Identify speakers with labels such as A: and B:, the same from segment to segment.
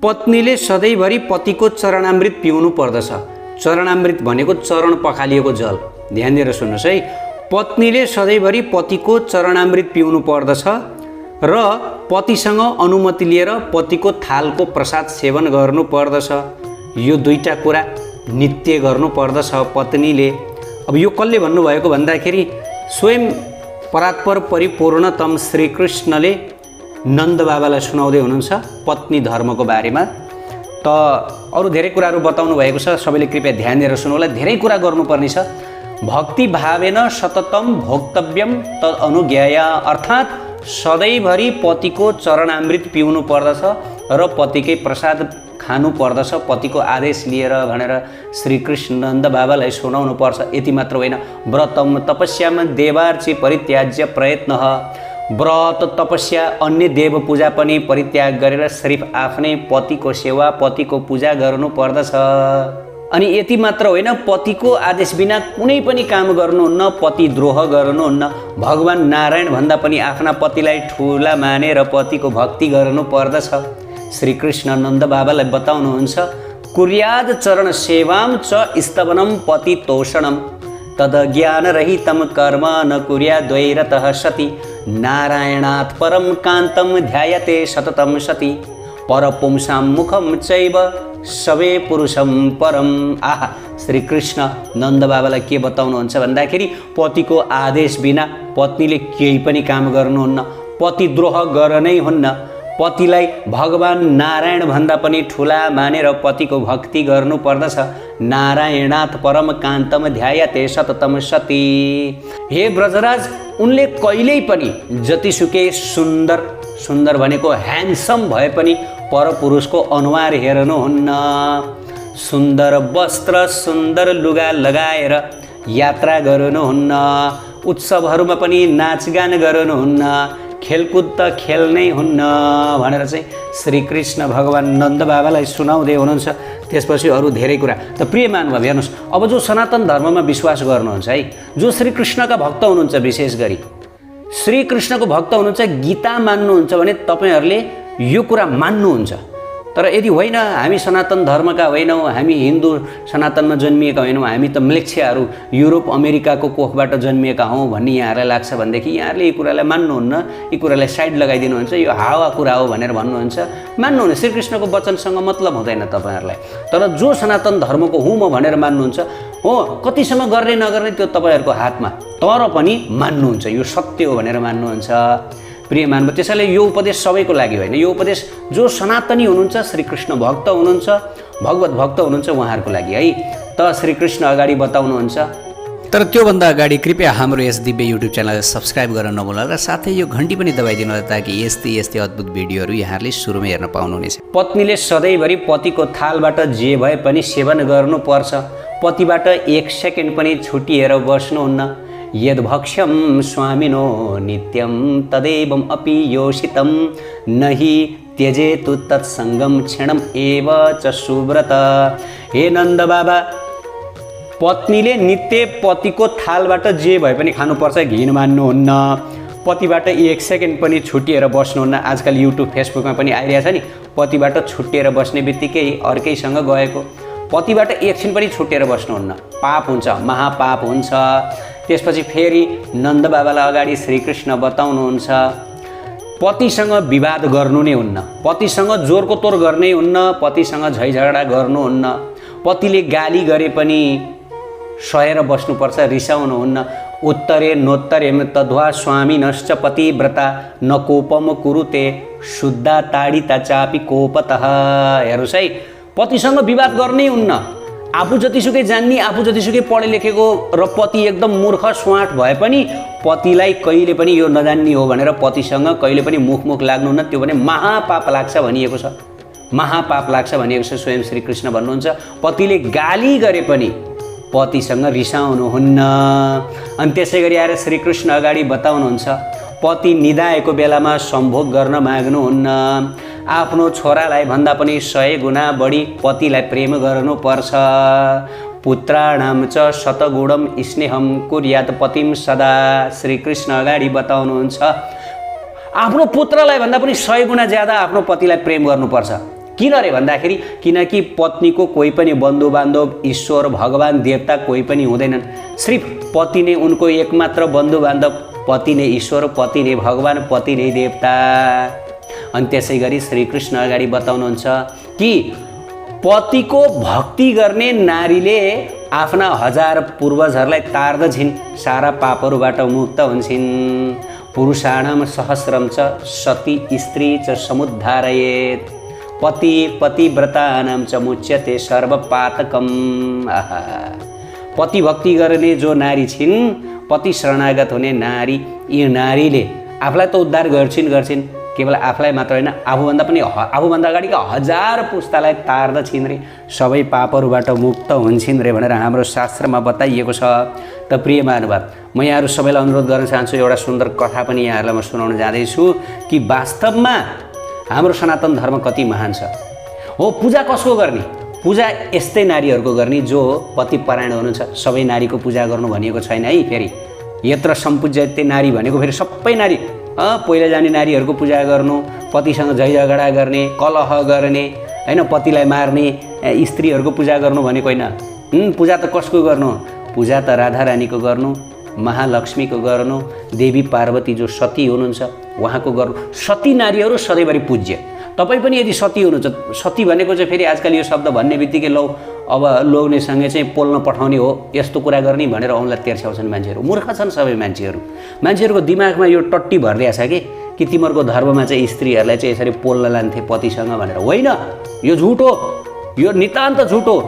A: पत्नीले सधैँभरि पतिको चरणामृत पिउनु पर्दछ। चरणामृत भनेको चरण पखालिएको जल। ध्यान दिएर सुन्नुहोस् है। पत्नीले सधैँभरि पतिको चरणामृत पिउनु पर्दछ र पतिसँग अनुमति लिएर पतिको थालको प्रसाद सेवन गर्नु पर्दछ। यो दुईटा कुरा नित्य गर्नु पर्दछ पत्नीले। अब यो कसले भन्नुभएको भन्दाखेरि स्वयं परात्पर परिपूर्णतम श्रीकृष्णले नन्द बाबालाई सुनाउँदै हुनुहुन्छ पत्नी धर्मको बारेमा। त अरू धेरै कुराहरू बताउनु भएको छ, सबैले कृपया ध्यान दिएर सुन्नुहोला। धेरै कुरा गर्नुपर्ने छ। भक्ति भावेन सततम भोक्तव्यम तद अनुज्ञया, अर्थात् सधैँभरि पतिको चरणामृत पिउनु पर्दछ र पतिकै प्रसाद खानु पर्दछ पतिको आदेश लिएर भनेर श्रीकृष्ण नन्द बाबालाई सुनाउनु पर्छ। यति मात्र होइन, व्रतम तपस्यामा देवार्ची परित्याज्य प्रयत्न, व्रत तपस्या अन्य देव पूजा पनि परित्याग गरेर सिर्फ आफ्नै पतिको सेवा पतिको पूजा गर्नु पर्दछ। अनि यति मात्र होइन, पतिको आदेश बिना कुनै पनि काम गर्नुहुन्न, पति द्रोह गर्नुहुन्न। भगवान नारायण भन्दा पनि आफ्ना पतिलाई ठुला मानेर पतिको भक्ति गर्नु पर्दछ। श्रीकृष्ण नन्द बाबालाई बताउनुहुन्छ कुर्याद चरण सेवाम च स्तवनम पति तोषणम तद ज्ञान रहितम कर्म न कुर्याद्वैरतः सति नारायणात् परम कान्तम ध्यायते सततम सति परपुंसां मुखम चैव सवे पुरुषम परम। आहा, श्रीकृष्ण नन्द बाबालाई के बताउनुहुन्छ भन्दाखेरि पतिको आदेश बिना पत्नीले केही पनि काम गर्नुहुन्न, पति द्रोह गर्नै हुन्न। पतिलाई भगवान नारायण भन्दा पनि ठुला मानेर पतिको भक्ति गर्नु पर्दछ। नारायणात् परम कान्तम ध्यायते सततम सती। हे ब्रजराज, उनले कहिल्यै पनि जतिसुकै सुन्दर, सुन्दर भनेको ह्यान्डसम भए पनि परपुरुषको अनुहार हेर्नुहुन्न। सुन्दर वस्त्र सुन्दर लुगा लगाएर यात्रा गर्नुहुन्न, उत्सवहरूमा पनि नाचगान गर्नुहुन्न, खेलकुद त खेल्नै हुन्न भनेर चाहिँ श्रीकृष्ण भगवान नन्द बाबालाई सुनाउँदै हुनुहुन्छ। त्यसपछि अरू धेरै कुरा। त प्रिय महानुभाव हेर्नुहोस्, अब जो सनातन धर्ममा विश्वास गर्नुहुन्छ है, जो श्रीकृष्णका भक्त हुनुहुन्छ, विशेष गरी श्रीकृष्णको भक्त हुनुहुन्छ, गीता मान्नुहुन्छ भने तपाईँहरूले यो कुरा मान्नुहुन्छ। तर यदि होइन, हामी सनातन धर्मका होइनौँ, हामी हिन्दू सनातनमा जन्मिएका होइनौँ, हामी त म्लेच्छाहरू युरोप अमेरिकाको कोखबाट जन्मिएका हौँ भन्ने यहाँहरूलाई लाग्छ भनेदेखि यहाँहरूले यी कुरालाई मान्नुहुन्न, यी कुरालाई साइड लगाइदिनुहुन्छ, यो हावा कुरा हो भनेर भन्नुहुन्छ, मान्नुहुन्न। श्रीकृष्णको वचनसँग मतलब हुँदैन तपाईँहरूलाई। तर जो सनातन धर्मको हुँ म भनेर मान्नुहुन्छ, हो कतिसम्म गर्ने नगर्ने त्यो तपाईँहरूको हातमा, तर पनि मान्नुहुन्छ, यो सत्य हो भनेर मान्नुहुन्छ। प्रिय मानव, त्यसैले यो उपदेश सबैको लागि होइन, यो उपदेश जो सनातनी हुनुहुन्छ, श्रीकृष्ण भक्त हुनुहुन्छ, भगवत भक्त हुनुहुन्छ, उहाँहरूको लागि है। त श्रीकृष्ण अगाडि बताउनुहुन्छ। तर त्योभन्दा अगाडि कृपया हाम्रो यस दिव्य युट्युब च्यानललाई सब्सक्राइब गर्न नभुल्नु र साथै यो घन्टी पनि दबाइदिनु होला ताकि यस्तै अद्भुत भिडियोहरू यहाँहरूले सुरुमै हेर्न पाउनुहुनेछ। पत्नीले सधैँभरि पतिको थालबाट जे भए पनि सेवन गर्नुपर्छ, पतिबाट एक सेकेन्ड पनि छुटिएर बस्नुहुन्न। यद्भक्ष्यं स्वामिनो नित्यं तदेवं अपि योषितं नहि त्यजेतु तत्संगम क्षणम एव च सुव्रत। हे नन्द बाबा, पत्नीले नित्य पतिको थालबाट जे भए पनि खानुपर्छ, घिन मान्नुहुन्न, पतिबाट एक सेकेन्ड पनि छुटिएर बस्नुहुन्न। आजकल युट्युब फेसबुकमा पनि आइरहेछ नि, पतिबाट छुटिएर बस्ने बित्तिकै अर्कैसँग गएको, पतिबाट एकछिन पनि छुटिएर बस्नुहुन्न, पाप हुन्छ, महापाप हुन्छ। त्यसपछि फेरि नन्द बाबालाई अगाडि श्रीकृष्ण बताउनुहुन्छ पतिसँग विवाद गर्नु नै हुन्न, पतिसँग जोरको तोर गर्नै हुन्न, पतिसँग झैझगडा गर्नुहुन्न, पतिले गाली गरे पनि सहेर बस्नुपर्छ, रिसाउनुहुन्न। उत्तरे नोत्तरेम तद्वा स्वामिनश्च पतिव्रता न कोपम कुरुते शुद्धा ताडिता चापि कोपतः। हेर्नुहोस् है, पतिसँग विवाद गर्नै हुन्न। आफू जतिसुकै जान्ने, आफू जतिसुकै पढे लेखेको र पति एकदम मूर्ख स्वाट भए पनि पतिलाई कहिले पनि यो नजान्ने हो भनेर पतिसँग कहिले पनि मुख लाग्नुहुन्न। त्यो भने महापाप लाग्छ भनिएको छ, महापाप लाग्छ भनिएको छ। स्वयं श्रीकृष्ण भन्नुहुन्छ पतिले गाली गरे पनि पतिसँग रिसाउनुहुन्न। अनि त्यसै गरी आएर श्रीकृष्ण अगाडि बताउनुहुन्छ पति निदाएको बेलामा सम्भोग गर्न माग्नुहुन्न। आफ्नो छोरालाई भन्दा पनि 100 गुणा बढी पतिलाई प्रेम गर्नुपर्छ। पुत्राणाम च शतगुणम स्नेहम कुर्यात् पतिम सदा। श्रीकृष्ण अगाडि बताउनुहुन्छ आफ्नो पुत्रलाई भन्दा पनि 100 गुणा ज्यादा आफ्नो पतिलाई प्रेम गर्नुपर्छ। किन रे भन्दाखेरि किनकि पत्नीको कोही पनि बन्धु बान्धव, ईश्वर, भगवान, देवता कोही पनि हुँदैनन्। सिर्फ पति नै उनको एकमात्र बन्धु बान्धव, पति नै ईश्वर, पति नै भगवान, पति नै देवता। अनि त्यसै गरी श्रीकृष्ण अगाडि बताउनुहुन्छ कि पतिको भक्ति गर्ने नारीले आफ्ना हजार पूर्वजहरूलाई तार्दछिन्, सारा पापहरूबाट मुक्त हुन्छन्। पुरुषाणाम सहस्रम च सती स्त्री च समुद्धारयेत्, पति पतिव्रतानां च मुच्यते सर्वपातकम्। आहा, पति भक्ति गर्ने जो नारी छिन्, पति शरणागत हुने नारी, यी नारीले आफूलाई त उद्धार गर्छिन्, केवल आफूलाई मात्र होइन, आफूभन्दा अगाडिका हजार पुस्तालाई तार्दछिन् रे, सबै पापहरूबाट मुक्त हुन्छन् रे भनेर हाम्रो शास्त्रमा बताइएको छ। त प्रिय महानुभाव, म यहाँहरू सबैलाई अनुरोध गर्न चाहन्छु, एउटा सुन्दर कथा पनि यहाँहरूलाई म सुनाउन जाँदैछु कि वास्तवमा हाम्रो सनातन धर्म कति महान छ। हो, पूजा कसको गर्ने? पूजा यस्तै नारीहरूको गर्ने जो पतिपरायण हुनुहुन्छ। सबै नारीको पूजा गर्नु भनिएको छैन है। फेरि यत्र सम्पूज्यते नारी भनेको फेरि सबै नारी, पहिला जाने नारीहरूको पूजा गर्नु, पतिसँग झै झगडा गर्ने, कलह गर्ने होइन, पतिलाई मार्ने स्त्रीहरूको पूजा गर्नु भनेको होइन। पूजा त कसको गर्नु? पूजा त राधा रानीको गर्नु, महालक्ष्मीको गर्नु, देवी पार्वती जो सती हुनुहुन्छ उहाँको गर्नु। सती नारीहरू सधैँभरि पूज्य। तपाईँ पनि यदि सती हुनुहुन्छ, सती भनेको चाहिँ फेरि आजकल यो शब्द भन्ने बित्तिकै लौ अब लोग्नेसँगै चाहिँ पोल्न पठाउने हो, यस्तो कुरा गर्ने भनेर औँला तेर्स्याउँछन् मान्छेहरू। मूर्ख छन् सबै मान्छेहरूको दिमागमा यो टट्टी भरिदिएको छ कि तिमीहरूको धर्ममा चाहिँ स्त्रीहरूलाई चाहिँ यसरी पोल्न लान्थे पतिसँग भनेर। होइन, यो झुट हो, यो नितान्त झुट हो।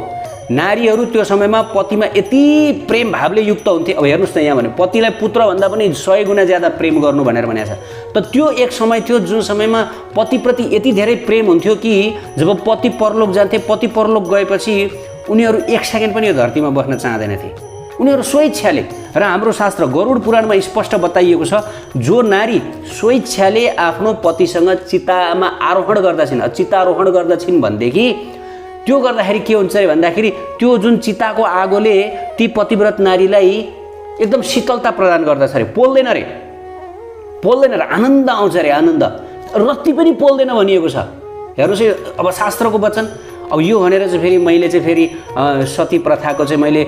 A: नारीहरू त्यो समयमा पतिमा यति प्रेम भावले युक्त हुन्थे। अब हेर्नुहोस् न, यहाँ भने पतिलाई पुत्रभन्दा पनि 100 गुणा ज्यादा प्रेम गर्नु भनेर भनेको छ। त त्यो एक समय थियो जुन समयमा पतिप्रति यति धेरै प्रेम हुन्थ्यो कि जब पति परलोक जान्थे, पति परलोक गएपछि उनीहरू एक सेकेन्ड पनि यो धरतीमा बस्न चाहँदैनथे, उनीहरू स्वेच्छाले। र हाम्रो शास्त्र गरुड पुराणमा स्पष्ट बताइएको छ, जो नारी स्वेच्छाले आफ्नो पतिसँग चितामा आरोहण गर्दछिन्, चितारोहण गर्दछिन् भनेदेखि त्यो गर्दाखेरि के हुन्छ अरे भन्दाखेरि त्यो जुन चिताको आगोले ती पतिव्रत नारीलाई एकदम शीतलता प्रदान गर्दछ अरे, पोल्दैन रे, आनन्द आउँछ अरे, आनन्द। रत्ती पनि पोल्दैन भनिएको छ। हेर्नुहोस् है, अब शास्त्रको वचन। अब यो भनेर चाहिँ फेरि मैले चाहिँ फेरि सती प्रथाको चाहिँ मैले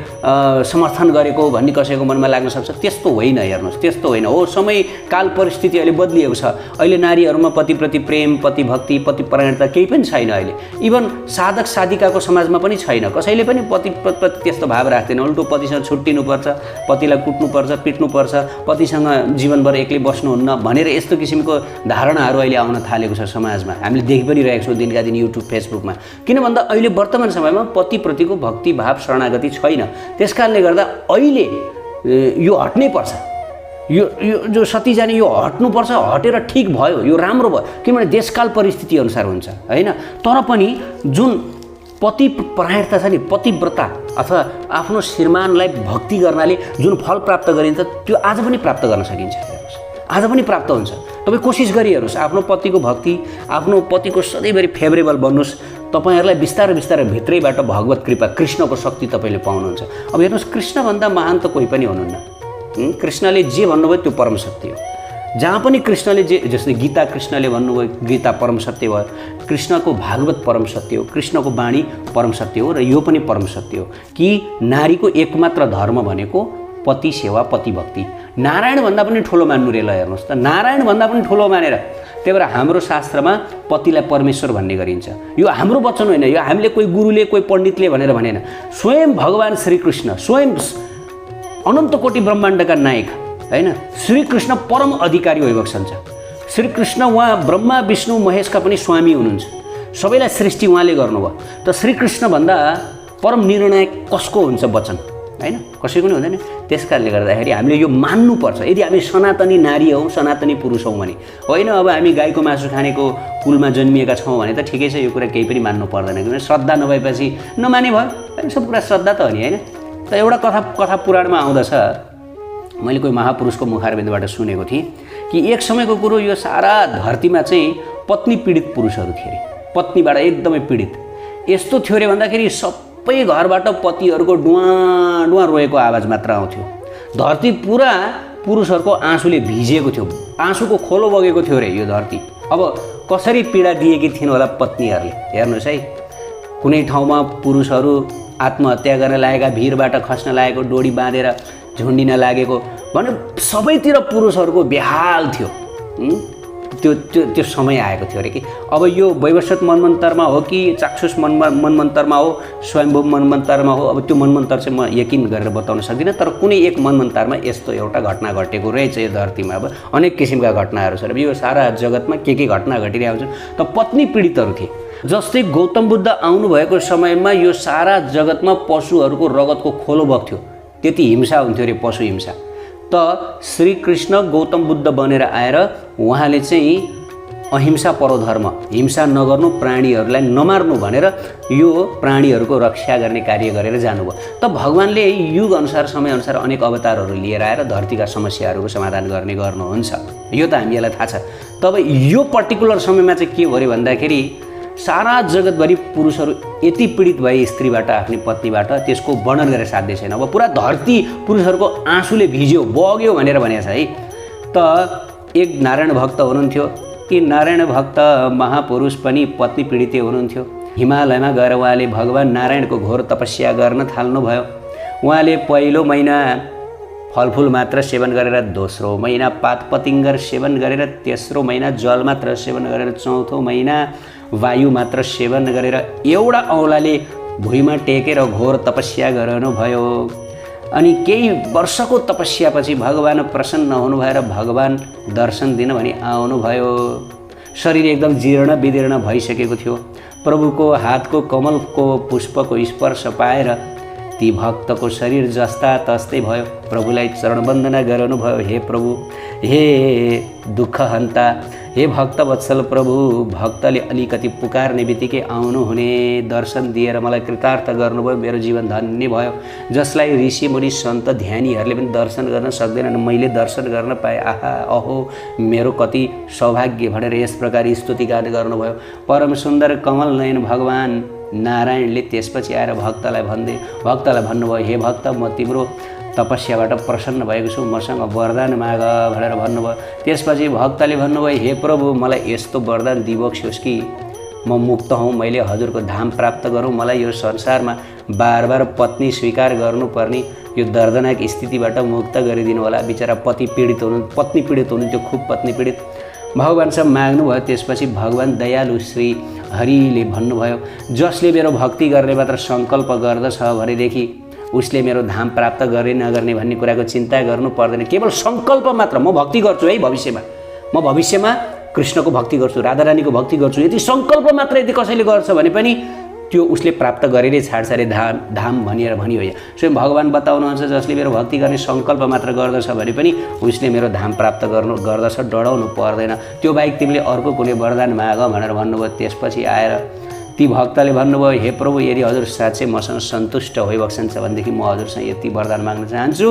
A: समर्थन गरेको भन्ने कसैको मनमा लाग्न सक्छ। त्यस्तो होइन, हेर्नुहोस्, त्यस्तो होइन। हो, समय काल परिस्थिति अहिले बदलिएको छ। अहिले नारीहरूमा पतिप्रति प्रेम, पति भक्ति, पतिपरायणता केही पनि छैन। अहिले इभन साधक साधिकाको समाजमा पनि छैन। कसैले पनि पतिप्रति त्यस्तो भाव राख्दैन। उल्टो पतिसँग छुट्टिनुपर्छ, पतिलाई कुट्नुपर्छ, पिट्नुपर्छ, पतिसँग जीवनभर एक्लै बस्नुहुन्न भनेर यस्तो किसिमको धारणाहरू अहिले आउन थालेको छ समाजमा। हामीले देखि पनि रहेको छौँ दिनका दिन युट्युब, फेसबुकमा। किन भन्दा अहिले वर्तमान समयमा पतिप्रतिको भक्ति भाव, शरणागति छैन। त्यसकारणले गर्दा अहिले यो हट्नै पर्छ। यो जो सती जाने यो हट्नुपर्छ, हटेर ठिक भयो, यो राम्रो भयो। किनभने देशकाल परिस्थिति अनुसार हुन्छ होइन। तर पनि जुन पतिपरायणता छ नि, पतिव्रता अथवा आफ्नो श्रीमानलाई भक्ति गर्नाले जुन फल प्राप्त गरिन्छ त्यो आज पनि प्राप्त गर्न सकिन्छ। आज पनि प्राप्त हुन्छ। तपाईँ कोसिस गरिहेर्नुहोस्, आफ्नो पतिको भक्ति, आफ्नो पतिको सधैँभरि फेभरेबल बन्नुहोस्। तपाईँहरूलाई बिस्तारै बिस्तारै भित्रैबाट भगवत कृपा, कृष्णको शक्ति तपाईँले पाउनुहुन्छ। अब हेर्नुहोस्, कृष्णभन्दा महान त कोही पनि हुनुहुन्न। कृष्णले जे भन्नुभयो त्यो परम सत्य हो। जहाँ पनि कृष्णले जे, जस्तै गीता कृष्णले भन्नुभयो, गीता परम सत्य भयो। कृष्णको भागवत परम सत्य हो, कृष्णको वाणी परम सत्य हो। र यो पनि परम सत्य हो कि नारीको एकमात्र धर्म भनेको पति सेवा, पति भक्ति। नारायणभन्दा पनि ठुलो मान्नु रे। ल हेर्नुहोस् त, नारायणभन्दा पनि ठुलो मानेर। त्यही भएर हाम्रो शास्त्रमा पतिलाई परमेश्वर भन्ने गरिन्छ। यो हाम्रो वचन होइन, यो हामीले कोही गुरुले, कोही पण्डितले भनेर भनेन। स्वयं भगवान् श्रीकृष्ण, स्वयं अनन्त कोटि ब्रह्माण्डका नायक होइन, श्रीकृष्ण परम अधिकारी भइबक्सन्छ। श्रीकृष्ण उहाँ ब्रह्मा विष्णु महेशका पनि स्वामी हुनुहुन्छ। सबैलाई सृष्टि उहाँले गर्नुभयो। त श्रीकृष्णभन्दा परम निर्णायक कसको हुन्छ वचन होइन? कसैको पनि हुँदैन। त्यसकारणले गर्दाखेरि हामीले यो मान्नुपर्छ। यदि हामी सनातनी नारी हौँ, सनातनी पुरुष हौँ भने होइन, अब हामी गाईको मासु खानेको कुलमा जन्मिएका छौँ भने त ठिकै छ, यो कुरा केही पनि मान्नु पर्दैन। किनभने श्रद्धा नभएपछि नमाने भयो होइन। सब कुरा श्रद्धा त हो नि होइन। त एउटा कथा पुराणमा आउँदछ, मैले कोही महापुरुषको मुखारबिन्दबाट सुनेको थिएँ कि एक समयको कुरो, यो सारा धरतीमा चाहिँ पत्नी पीडित पुरुषहरू थिए अरे, पत्नीबाट एकदमै पीडित। यस्तो थियो अरे भन्दाखेरि सबै घरबाट पतिहरूको डुवा रोएको आवाज मात्र आउँथ्यो। धरती पुरा पुरुषहरूको आँसुले भिजिएको थियो, आँसुको खोलो बगेको थियो अरे यो धरती। अब कसरी पीडा दिएकी थिइन् होला पत्नीहरूले। हेर्नुहोस् है, कुनै ठाउँमा पुरुषहरू आत्महत्या गर्न लागेका, भिरबाट खस्न लागेको, डोरी बाँधेर झुन्डिन लागेको भने सबैतिर पुरुषहरूको बेहाल थियो। त्यो समय आएको थियो अरे कि अब यो वैवस्वत मनमन्तरमा हो कि चाक्षुष मनमन्तरमा हो, स्वयम्भू मनमन्तरमा हो, अब त्यो मनमन्तर चाहिँ म यकिन गरेर बताउन सक्दिनँ। तर कुनै एक मनमन्तरमा यस्तो एउटा घटना घटेको रहेछ यो धरतीमा। अब अनेक किसिमका घटनाहरू छन्। अब यो सारा जगतमा के घटना घटिरहेको छ त पत्नी पीडितहरू थिए। जस्तै गौतम बुद्ध आउनुभएको समयमा यो सारा जगतमा पशुहरूको रगतको खोलो बग्थ्यो, त्यति हिंसा हुन्थ्यो अरे, पशु हिंसा। त श्रीकृष्ण गौतम बुद्ध बनेर आएर उहाँले चाहिँ अहिंसा परधर्म, हिंसा नगर्नु, प्राणीहरूलाई नमार्नु भनेर यो प्राणीहरूको रक्षा गर्ने कार्य गरेर जानुभयो। त भगवान्ले युग अनुसार, समयअनुसार अनेक अवतारहरू लिएर आएर धरतीका समस्याहरूको समाधान गर्ने गर्नुहुन्छ। यो त हामीलाई थाहा छ। तब यो पर्टिकुलर समयमा चाहिँ के भयो भन्दाखेरि सारा जगतभरि पुरुषहरू यति पीडित भए स्त्रीबाट, आफ्नै पत्नीबाट, त्यसको वर्णन गरेर साध्य छैन। अब पुरा धरती पुरुषहरूको आँसुले भिज्यो, बग्यो भनेर भनेको छ है। त एक नारायण भक्त हुनुहुन्थ्यो। ती नारायण भक्त महापुरुष पनि पत्नी पीडितै हुनुहुन्थ्यो। हिमालयमा गएर उहाँले भगवान नारायणको घोर तपस्या गर्न थाल्नुभयो। उहाँले पहिलो महिना फलफुल मात्र सेवन गरेर, दोस्रो महिना पात पतिङ्गर सेवन गरेर, तेस्रो महिना जल मात्र सेवन गरेर, चौथो महिना वायु मात्र सेवन गरेर एउटा औँलाले भुइँमा टेकेर घोर तपस्या गर्नुभयो। अनि केही वर्षको तपस्यापछि भगवान प्रसन्न हुनुभएर भगवान दर्शन दिन भनी आउनुभयो। शरीर एकदम जीर्ण विदीर्ण भइसकेको थियो। प्रभुको हातको कमलको पुष्पको स्पर्श पाएर ती भक्तको शरीर जस्ता तस्तै भयो। प्रभुलाई चरणवन्दना गर्नुभयो। हे प्रभु, हे दुःखहन्ता, हे भक्त वत्सल प्रभु, भक्तले अलिकति पुकार्ने बित्तिकै आउनुहुने, दर्शन दिएर मलाई कृतार्थ गर्नुभयो। मेरो जीवन धन्य भयो। जसलाई ऋषि मुनि सन्त ध्यानीहरूले पनि दर्शन गर्न सक्दैनन्, मैले दर्शन गर्न पाएँ। आहा, अहो मेरो कति सौभाग्य भनेर यस प्रकार स्तुतिगान गर्नुभयो। परम सुन्दर कमल नयन भगवान नारायणले त्यसपछि आएर भक्तलाई भन्नुभयो, हे भक्त, म तिम्रो तपस्याबाट प्रसन्न भएको छु, मसँग वरदान माग भनेर भन्नुभयो। त्यसपछि भक्तले भन्नुभयो, हे प्रभु, मलाई यस्तो वरदान दिइबक्स्योस् कि म मुक्त हौँ, मैले हजुरको धाम प्राप्त गरौँ, मलाई यो संसारमा बार बार पत्नी स्वीकार गर्नुपर्ने यो दर्दनाक स्थितिबाट मुक्त गरिदिनु होला। बिचरा पत्नी पीडित हुनुहुन्थ्यो, खुब पत्नी पीडित। भगवानसँग माग्नुभयो। त्यसपछि भगवान दयालु श्री हरिले भन्नुभयो, जसले मेरो भक्ति गर्ने मात्र सङ्कल्प गर्दछ भनेदेखि उसले मेरो धाम प्राप्त गर्ने नगर्ने भन्ने कुराको चिन्ता गर्नु पर्दैन। केवल सङ्कल्प मात्र, म भक्ति गर्छु है, म भविष्यमा कृष्णको भक्ति गर्छु, राधारानीको भक्ति गर्छु, यदि सङ्कल्प मात्र यदि कसैले गर्छ भने पनि त्यो उसले प्राप्त गरेरै छाड्छ अरे धाम भनिएर भनियो। स्वयं भगवान बताउनुहुन्छ, जसले मेरो भक्ति गर्ने सङ्कल्प मात्र गर्दछ भने पनि उसले मेरो धाम प्राप्त गर्दछ, डराउनु पर्दैन। त्यो बाहेक तिमीले अर्को कुनै वरदान माग भनेर भन्नुभयो। त्यसपछि आएर ती भक्तले भन्नुभयो, हे प्रभु, यदि हजुर साँच्चै मसँग सन्तुष्ट भइबक्सन्छ भनेदेखि म हजुरसँग यति वरदान माग्न चाहन्छु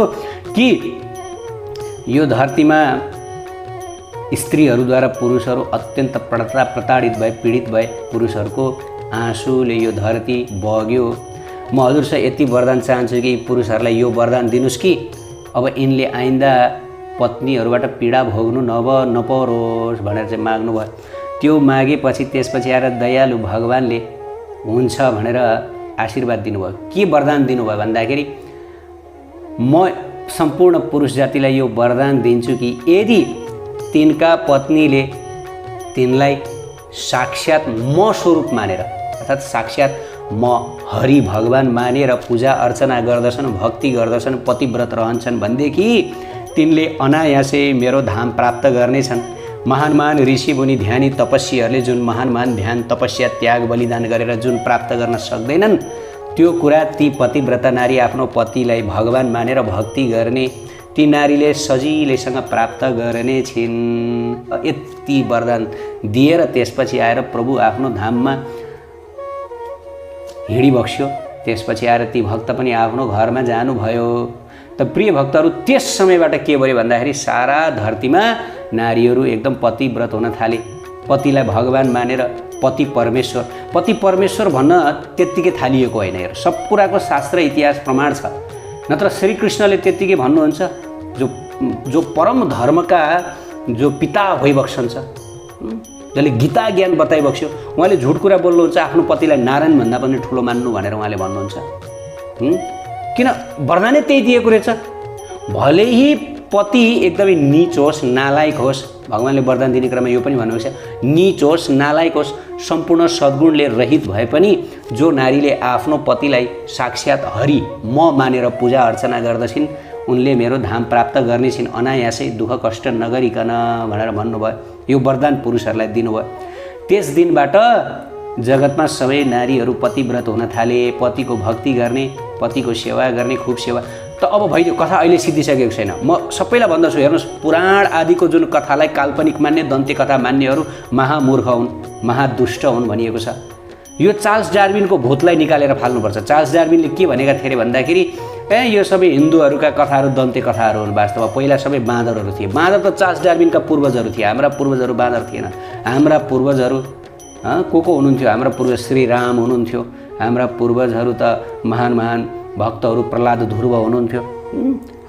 A: कि यो धरतीमा स्त्रीहरूद्वारा पुरुषहरू अत्यन्त प्रताडित भए, पीडित भए, पुरुषहरूको आँसुले यो धरती बग्यो। म हजुरसँग यति वरदान चाहन्छु कि पुरुषहरूलाई यो वरदान दिनुहोस् कि अब यिनले आइन्दा पत्नीहरूबाट पीडा भोग्नु नपरोस् भनेर चाहिँ माग्नुभयो। त्यो मागेपछि त्यसपछि आएर दयालु भगवानले हुन्छ भनेर आशीर्वाद दिनुभयो। के वरदान दिनुभयो भन्दाखेरि, म सम्पूर्ण पुरुष जातिलाई यो वरदान दिन्छु कि यदि तिनका पत्नीले तिनलाई साक्षात् म स्वरूप मानेर, अर्थात् साक्षात् म हरि भगवान मानेर पूजा अर्चना गर्दछन्, भक्ति गर्दछन्, पतिव्रत रहन्छन् भनेदेखि तिनले अनायासै मेरो धाम प्राप्त गर्नेछन्। महान ऋषि मुनि ध्यानी तपस्वीहरूले जुन महान ध्यान तपस्या त्याग बलिदान गरेर जुन प्राप्त गर्न सक्दैनन्, त्यो कुरा ती पतिव्रता नारी आफ्नो पतिलाई भगवान मानेर भक्ति गर्ने ती नारीले सजिलैसँग प्राप्त गर्ने छिन्। यति वरदान दिएर त्यसपछि आएर प्रभु आफ्नो धाममा हिँडिबक्स्यो। त्यसपछि आएर ती भक्त पनि आफ्नो घरमा जानुभयो। त प्रिय भक्तहरू, त्यस समयबाट के भयो भन्दाखेरि सारा धरतीमा नारीहरू एकदम पतिव्रत हुन थाले। पतिलाई भगवान मानेर पति परमेश्वर भन्न त्यत्तिकै थालिएको होइन। हेर, सब कुराको शास्त्र इतिहास प्रमाण छ। नत्र श्रीकृष्णले त्यत्तिकै भन्नुहुन्छ, जो परम धर्मका जो पिता भइबक्सन्छ, जसले गीता ज्ञान बताइबक्स्यो उहाँले झुट कुरा बोल्नुहुन्छ, आफ्नो पतिलाई नारायण भन्दा पनि ठुलो मान्नु भनेर उहाँले भन्नुहुन्छ। किन वरदानै त्यही दिएको रहेछ। भले ही पति एकदमै नीच होस्, नालायक होस्, भगवान्ले वरदान दिने क्रममा यो पनि भन्नुभएको छ, नीच होस्, नालायक होस्, सम्पूर्ण सद्गुणले रहित भए पनि जो नारीले आफ्नो पतिलाई साक्षात् हरि म मानेर पूजा अर्चना गर्दछिन् उनले मेरो धाम प्राप्त गर्ने छिन्, अनायासै दुःख कष्ट नगरिकन भनेर भन्नुभयो। यो वरदान पुरुषहरूलाई दिनुभयो। त्यस दिनबाट जगतमा सबै नारीहरू पतिव्रत हुन थाले, पतिको भक्ति गर्ने, पतिको सेवा गर्ने, खूब सेवा। त अब भइदियो, कथा अहिले सिद्धिसकेको छैन। म सबैलाई भन्दछु, हेर्नुहोस्, पुराण आदिको जुन कथालाई काल्पनिक मान्ने, दन्ते कथा मान्नेहरू महामूर्ख हुन्, महादुष्ट हुन् भनिएको छ। यो चार्ल्स डार्विनको भूतलाई निकालेर फाल्नुपर्छ। चार्ल्स डार्विनले के भनेका थिए भन्दाखेरि यो सबै हिन्दूहरूका कथाहरू दन्ते कथाहरू हुन्। वास्तवमा पहिला सबै बाँदरहरू थिए। बाँदर त चार्ल्स डार्विनका पूर्वजहरू थिए। हाम्रा पूर्वजहरू बाँदर थिएन। हाम्रा पूर्वजहरू को हुनुहुन्थ्यो? हाम्रा पूर्वज श्रीराम हुनुहुन्थ्यो। हाम्रा पूर्वजहरू त महान महान भक्तहरू प्रहलाद ध्रुव हुनुहुन्थ्यो।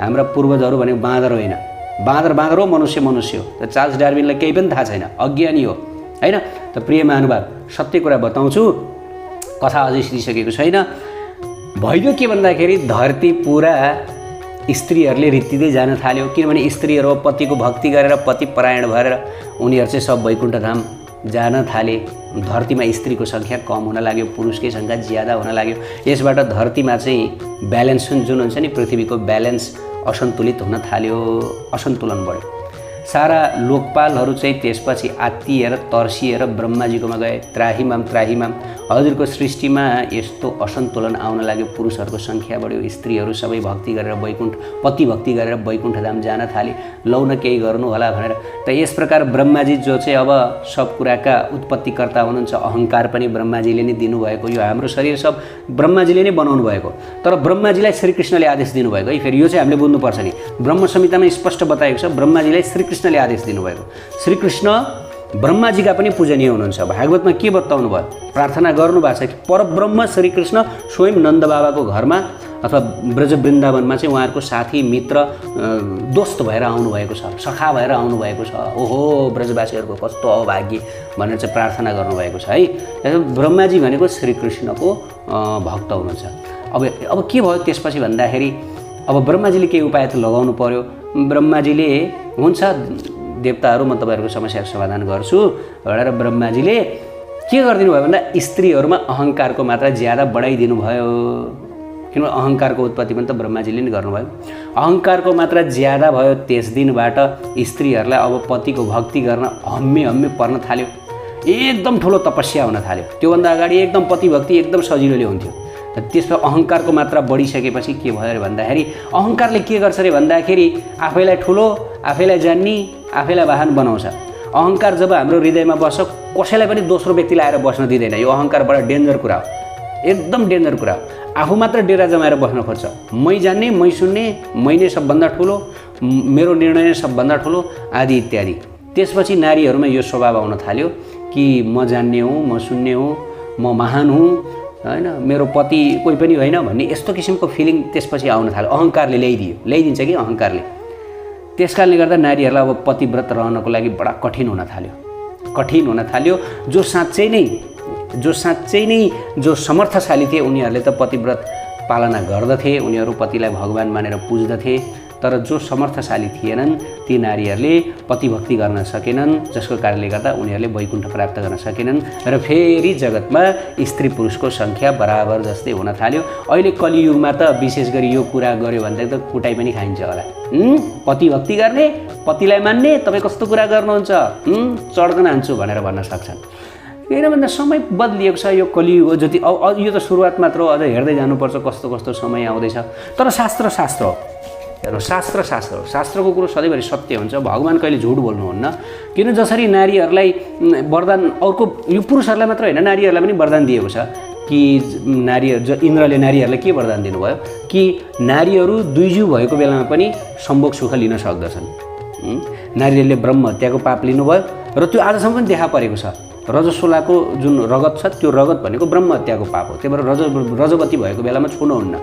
A: हाम्रा पूर्वजहरू भनेको बाँदर होइन। बाँदर हो, मनुष्य मनुष्य हो। त चार्ल्स डार्विनलाई केही पनि थाहा छैन, अज्ञानी हो होइन। त प्रिय महानुभाव, सत्य कुरा बताउँछु, कथा अझै सिद्धिसकेको छैन। भइदियो के भन्दाखेरि धरती पुरा स्त्रीहरूले रित्तिँदै जान थाल्यो। किनभने स्त्रीहरू पतिको भक्ति गरेर पतिपरायण भएर उनीहरू चाहिँ सब वैकुण्ठ धाम जान थाले। धरतीमा स्त्रीको सङ्ख्या कम हुन लाग्यो, पुरुषकै सङ्ख्या ज्यादा हुन लाग्यो। यसबाट धरतीमा चाहिँ ब्यालेन्स जुन हुन्छ नि, पृथ्वीको ब्यालेन्स असन्तुलित हुन थाल्यो, असन्तुलन बढ्यो। सारा लोकपालहरू चाहिँ त्यसपछि आत्तिएर तर्सिएर ब्रह्माजीकोमा गए, त्राहिमाम त्राहिमाम, हजुरको सृष्टिमा यस्तो असन्तुलन आउन लाग्यो, पुरुषहरूको सङ्ख्या बढ्यो, स्त्रीहरू सबै भक्ति गरेर वैकुण्ठ, पति भक्ति गरेर वैकुण्ठ धाम जान थाले, लौ न केही गर्नु होला भनेर। त यस प्रकार ब्रह्माजी जो चाहिँ अब सब कुराका उत्पत्तिकर्ता हुनुहुन्छ, अहङ्कार पनि ब्रह्माजीले नै दिनुभएको, यो हाम्रो शरीर सब ब्रह्माजीले नै बनाउनु भएको। तर ब्रह्माजीलाई श्रीकृष्णले आदेश दिनुभएको है। फेरि यो चाहिँ हामीले बुझ्नुपर्छ नि, ब्रह्म संहितामा स्पष्ट बताएको छ, ब्रह्माजीलाई श्रीकृष्णले आदेश दिनुभएको। श्रीकृष्ण ब्रह्माजीका पनि पूजनीय हुनुहुन्छ। भागवतमा के बताउनु भयो? प्रार्थना गर्नुभएको छ कि परब्रह्म श्रीकृष्ण स्वयं नन्द बाबाको घरमा अथवा ब्रज वृन्दावनमा चाहिँ उहाँहरूको साथी मित्र दोस्त भएर आउनुभएको छ, सखा भएर आउनुभएको छ। ओहो, ब्रजवासीहरूको कस्तो अभाग्य भनेर चाहिँ प्रार्थना गर्नुभएको छ है। ब्रह्माजी भनेको श्रीकृष्णको भक्त हुनुहुन्छ। अब के भयो त्यसपछि भन्दाखेरि अब ब्रह्माजीले केही उपाय त लगाउनु पर्यो। ब्रह्माजीले हुन्छ देवताहरू, म तपाईँहरूको समस्याको समाधान गर्छु भनेर ब्रह्माजीले के गरिदिनु भयो भन्दा स्त्रीहरूमा अहङ्कारको मात्रा ज्यादा बढाइदिनु भयो। किनभने अहङ्कारको उत्पत्ति पनि त ब्रह्माजीले नै गर्नुभयो। अहङ्कारको मात्रा ज्यादा भयो। त्यस दिनबाट स्त्रीहरूलाई अब पतिको भक्ति गर्न हम्मे पर्न थाल्यो। एकदम ठुलो तपस्या हुन थाल्यो। त्योभन्दा अगाडि एकदम पति भक्ति एकदम सजिलोले हुन्थ्यो। त्यसमा अहङ्कारको मात्रा बढिसकेपछि के भयो अरे भन्दाखेरि अहङ्कारले के गर्छ अरे भन्दाखेरि आफैलाई ठुलो, आफैलाई जान्ने, आफैलाई वाहन बनाउँछ। अहङ्कार जब हाम्रो हृदयमा बस्छ, कसैलाई पनि दोस्रो व्यक्तिलाई आएर बस्न दिँदैन। यो अहङ्कार बडा डेन्जर कुरा हो, एकदम डेन्जर कुरा हो। आफू मात्र डेरा जमाएर बस्न खोज्छ। मै जान्ने, मै सुन्ने, मै नै सबभन्दा ठुलो, मेरो निर्णय नै सबभन्दा ठुलो आदि इत्यादि। त्यसपछि नारीहरूमा यो स्वभाव आउन थाल्यो कि म जान्ने हुँ, म सुन्ने हुँ, म महान हुँ होइन, मेरो पति कोही पनि होइन भन्ने यस्तो किसिमको फिलिङ त्यसपछि आउन थाल्यो। अहङ्कारले ल्याइदिन्छ कि अहङ्कारले। त्यस कारणले गर्दा नारीहरूलाई अब पतिव्रत रहनको लागि बडा कठिन हुन थाल्यो। जो साँच्चै नै जो समर्थशाली थिए उनीहरूले त पतिव्रत पालना गर्दथे, उनीहरू पतिलाई भगवान मानेर पुज्दथे। तर जो समर्थशाली थिएनन् ती नारीहरूले पतिभक्ति गर्न सकेनन्, जसको कारणले गर्दा उनीहरूले वैकुण्ठ प्राप्त गर्न सकेनन् र फेरि जगतमा स्त्री पुरुषको सङ्ख्या बराबर जस्तै हुन थाल्यो। अहिले कलियुगमा त विशेष गरी यो कुरा गर्यो भने त कुटाइ पनि खाइन्छ होला। पतिभक्ति गर्ने, पतिलाई मान्ने, तपाईँ कस्तो कुरा गर्नुहुन्छ, चड्कन हान्छु भनेर भन्न सक्छन्। किन भन्दा समय बदलिएको छ। यो कलियुग हो। जति यो त सुरुवात मात्र हो, अझ हेर्दै जानुपर्छ कस्तो कस्तो समय आउँदैछ। तर शास्त्र हो। हेर्नु, शास्त्रको कुरो सधैँभरि सत्य हुन्छ। भगवान कहिले झुट बोल्नुहुन्न। किन जसरी नारीहरूलाई वरदान, अर्को यो पुरुषहरूलाई मात्र होइन नारीहरूलाई पनि वरदान दिएको छ कि इन्द्रले नारीहरूलाई के वरदान दिनुभयो कि नारीहरू दुईजिउ भएको बेलामा पनि सम्भोग सुख लिन सक्दछन्। नारीहरूले ब्रह्म हत्याको पाप लिनुभयो र त्यो आजसम्म पनि देखा परेको छ। रजस्वलाको जुन रगत छ त्यो रगत भनेको ब्रह्म हत्याको पाप हो। त्यही भएर रजवती भएको बेलामा छुनुहुन्न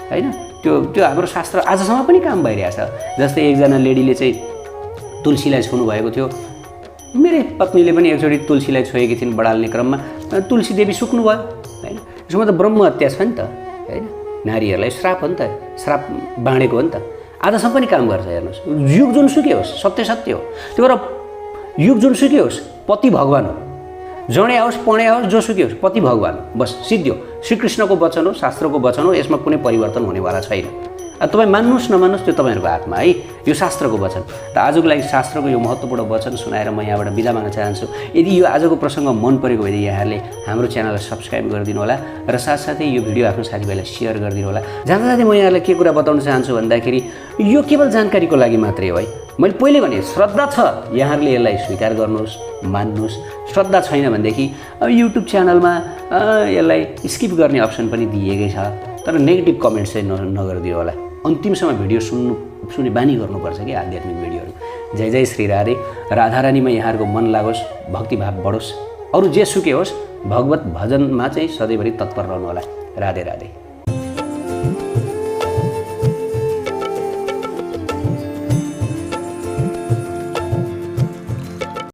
A: होइन। त्यो हाम्रो शास्त्र आजसम्म पनि काम भइरहेछ। जस्तै एकजना लेडीले चाहिँ तुलसीलाई छुनु भएको थियो, मेरै पत्नीले पनि एकचोटि तुलसीलाई छोएकी थिइन् बढाल्ने क्रममा, तुलसी देवी सुक्नु भयो होइन। यसमा त ब्रह्म हत्या छ नि त होइन, नारीहरूलाई श्राप हो नि त, श्राप बाँडेको हो नि त। आजसम्म पनि काम गर्छ हेर्नुहोस्, युग जुनसुकै होस् सत्य सत्य हो। त्यो भएर युग जुनसुकै होस् पति भगवान् हो, जडे आओस् पढे आओस् जोसुकै होस् पति भगवान् हो, बस सिद्धियो। श्रीकृष्णको वचन हो, शास्त्रको वचन हो, यसमा कुनै परिवर्तन हुनेवाला छैन। तपाईँ मान्नुहोस् नमान्नुहोस् त्यो तपाईँहरूको हातमा है, यो शास्त्रको वचन। र आजको लागि शास्त्रको यो महत्त्वपूर्ण वचन सुनाएर म यहाँबाट बिदा माग्न चाहन्छु। यदि यो आजको प्रसङ्ग मन परेको भए यहाँहरूले हाम्रो च्यानललाई सब्सक्राइब गरिदिनु होला र साथसाथै यो भिडियो आफ्नो साथीभाइलाई सेयर गरिदिनु होला। जाँदा जाँदै म यहाँलाई के कुरा बताउन चाहन्छु भन्दाखेरि यो केवल जानकारीको लागि मात्रै हो है। मैले पहिले भने श्रद्धा छ यहाँहरूले यसलाई स्वीकार गर्नुहोस्, मान्नुहोस्। श्रद्धा छैन भनेदेखि अब युट्युब च्यानलमा यसलाई स्किप गर्ने अप्सन पनि दिएकै छ, तर नेगेटिभ कमेन्ट चाहिँ नगरिदिनु होला। अन्तिमसम्म भिडियो सुन्ने बानी गर्नुपर्छ कि आध्यात्मिक भिडियोहरू। जय जय श्री राधे। राधारानीमा यहाँहरूको मन लागोस्, भक्तिभाव बढोस्, अरू जे सुकै होस्, भगवत भजनमा चाहिँ सधैँभरि तत्पर रहनु होला। राधे राधे।